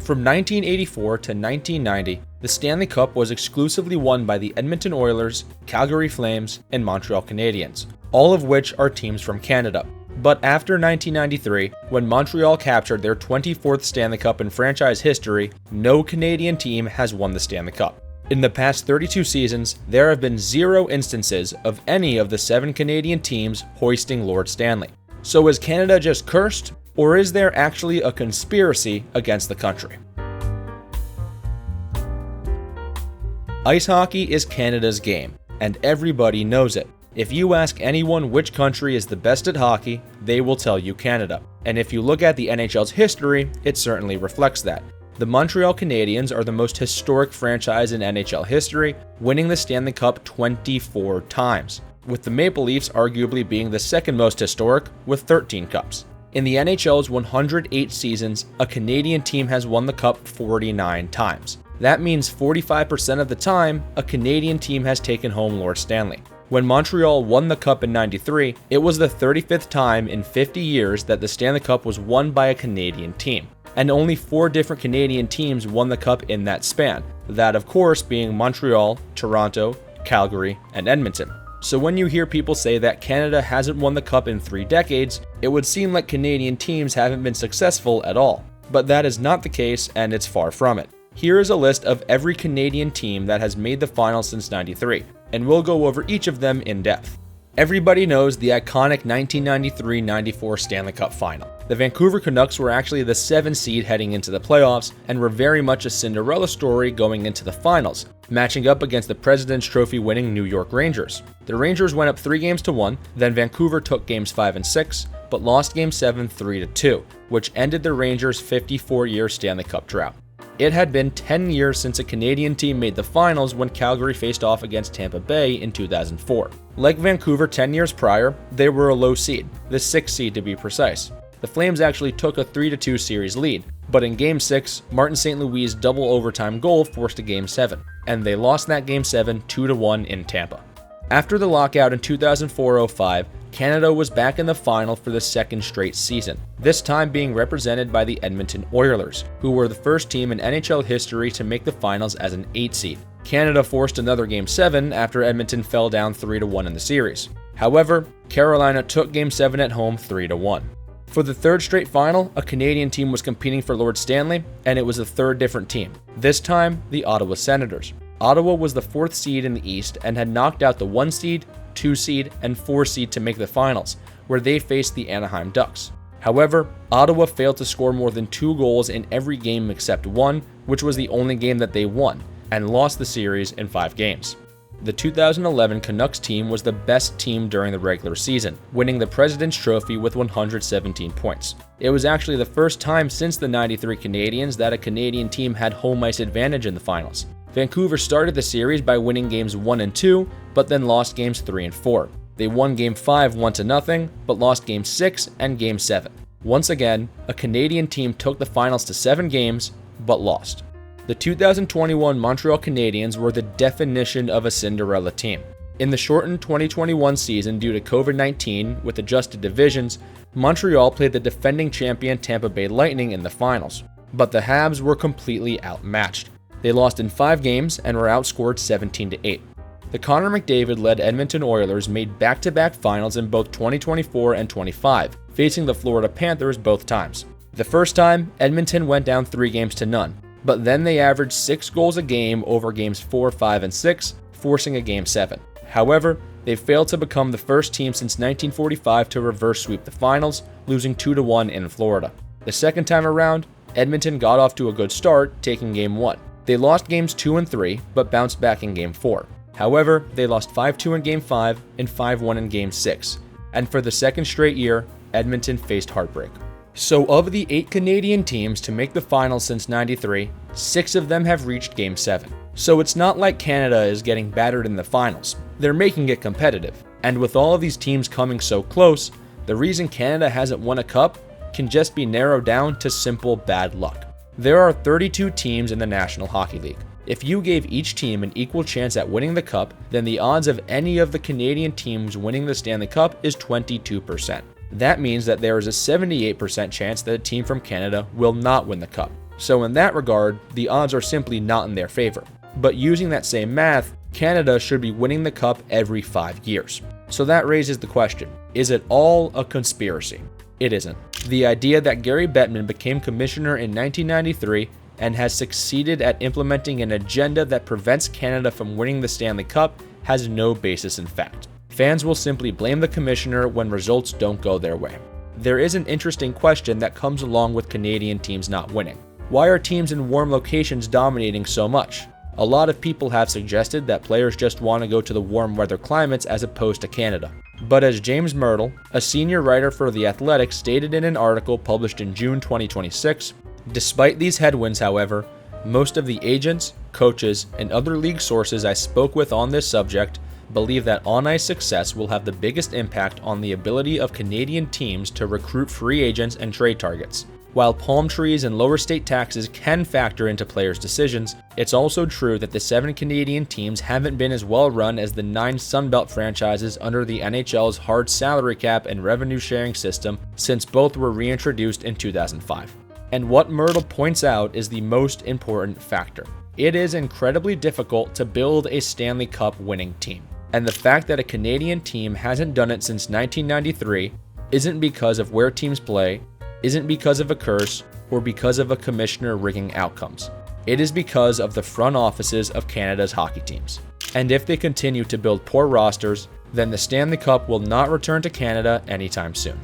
From 1984 to 1990, the Stanley Cup was exclusively won by the Edmonton Oilers, Calgary Flames, and Montreal Canadiens, all of which are teams from Canada. But after 1993, when Montreal captured their 24th Stanley Cup in franchise history, no Canadian team has won the Stanley Cup. In the past 32 seasons, there have been 0 instances of any of the 7 Canadian teams hoisting Lord Stanley. So is Canada just cursed, or is there actually a conspiracy against the country? Ice hockey is Canada's game, and everybody knows it. If you ask anyone which country is the best at hockey, they will tell you Canada. And if you look at the NHL's history, it certainly reflects that. The Montreal Canadiens are the most historic franchise in NHL history, winning the Stanley Cup 24 times, with the Maple Leafs arguably being the second most historic with 13 cups. In the NHL's 108 seasons, a Canadian team has won the Cup 49 times. That means 45% of the time, a Canadian team has taken home Lord Stanley. When Montreal won the Cup in '93, it was the 35th time in 50 years that the Stanley Cup was won by a Canadian team. And only 4 different Canadian teams won the Cup in that span, that of course being Montreal, Toronto, Calgary, and Edmonton. So when you hear people say that Canada hasn't won the Cup in 3 decades, it would seem like Canadian teams haven't been successful at all. But that is not the case, and it's far from it. Here is a list of every Canadian team that has made the finals since '93, and we'll go over each of them in depth. Everybody knows the iconic 1993-94 Stanley Cup final. The Vancouver Canucks were actually the 7th seed heading into the playoffs and were very much a Cinderella story going into the finals, matching up against the President's Trophy winning New York Rangers. The Rangers went up 3-1, then Vancouver took games 5 and 6, but lost game 7 3-2, which ended the Rangers' 54-year Stanley Cup drought. It had been 10 years since a Canadian team made the finals when Calgary faced off against Tampa Bay in 2004. Like Vancouver 10 years prior, they were a low seed, the 6th seed to be precise. The Flames actually took a 3-2 series lead, but in Game 6, Martin St. Louis' double overtime goal forced a Game 7, and they lost that Game 7 2-1 in Tampa. After the lockout in 2004-05, Canada was back in the final for the 2nd straight season, this time being represented by the Edmonton Oilers, who were the first team in NHL history to make the finals as an 8 seed. Canada forced another Game 7 after Edmonton fell down 3-1 in the series. However, Carolina took Game 7 at home 3-1. For the 3rd straight final, a Canadian team was competing for Lord Stanley, and it was a 3rd different team, this time the Ottawa Senators. Ottawa was the 4th seed in the East and had knocked out the 1 seed, 2 seed, and 4 seed to make the finals, where they faced the Anaheim Ducks. However, Ottawa failed to score more than 2 goals in every game except one, which was the only game that they won, and lost the series in 5 games. The 2011 Canucks team was the best team during the regular season, winning the President's Trophy with 117 points. It was actually the first time since the '93 Canadiens that a Canadian team had home ice advantage in the finals. Vancouver started the series by winning games 1 and 2, but then lost games 3 and 4. They won Game 5 1-0, but lost Game 6 and Game 7. Once again, a Canadian team took the finals to 7 games, but lost. The 2021 Montreal Canadiens were the definition of a Cinderella team. In the shortened 2021 season due to COVID-19 with adjusted divisions, Montreal played the defending champion Tampa Bay Lightning in the finals, but the Habs were completely outmatched. They lost in 5 games and were outscored 17-8. The Connor McDavid-led Edmonton Oilers made back-to-back finals in both 2024 and 25, facing the Florida Panthers both times. The first time, Edmonton went down 3-0, but then they averaged 6 goals a game over games 4, 5, and 6, forcing a Game 7. However, they failed to become the first team since 1945 to reverse sweep the finals, losing 2-1 in Florida. The second time around, Edmonton got off to a good start, taking Game 1. They lost games 2 and 3, but bounced back in Game 4. However, they lost 5-2 in Game 5 and 5-1 in Game 6. And for the 2nd straight year, Edmonton faced heartbreak. So of the 8 Canadian teams to make the finals since '93, 6 of them have reached Game 7. So it's not like Canada is getting battered in the finals. They're making it competitive. And with all of these teams coming so close, the reason Canada hasn't won a cup can just be narrowed down to simple bad luck. There are 32 teams in the National Hockey League. If you gave each team an equal chance at winning the cup, then the odds of any of the Canadian teams winning the Stanley Cup is 22%. That means that there is a 78% chance that a team from Canada will not win the cup. So in that regard, the odds are simply not in their favor. But using that same math, Canada should be winning the cup every 5 years. So that raises the question, is it all a conspiracy? It isn't. The idea that Gary Bettman became commissioner in 1993 and has succeeded at implementing an agenda that prevents Canada from winning the Stanley Cup has no basis in fact. Fans will simply blame the commissioner when results don't go their way. There is an interesting question that comes along with Canadian teams not winning. Why are teams in warm locations dominating so much? A lot of people have suggested that players just want to go to the warm weather climates as opposed to Canada. But as James Myrtle, a senior writer for The Athletic, stated in an article published in June 2026, despite these headwinds, however, most of the agents, coaches, and other league sources I spoke with on this subject believe that on-ice success will have the biggest impact on the ability of Canadian teams to recruit free agents and trade targets. While palm trees and lower state taxes can factor into players' decisions, it's also true that the 7 Canadian teams haven't been as well run as the 9 Sunbelt franchises under the NHL's hard salary cap and revenue sharing system since both were reintroduced in 2005. And what Myrtle points out is the most important factor. It is incredibly difficult to build a Stanley Cup winning team. And the fact that a Canadian team hasn't done it since 1993 isn't because of where teams play, isn't because of a curse, or because of a commissioner rigging outcomes. It is because of the front offices of Canada's hockey teams. And if they continue to build poor rosters, then the Stanley Cup will not return to Canada anytime soon.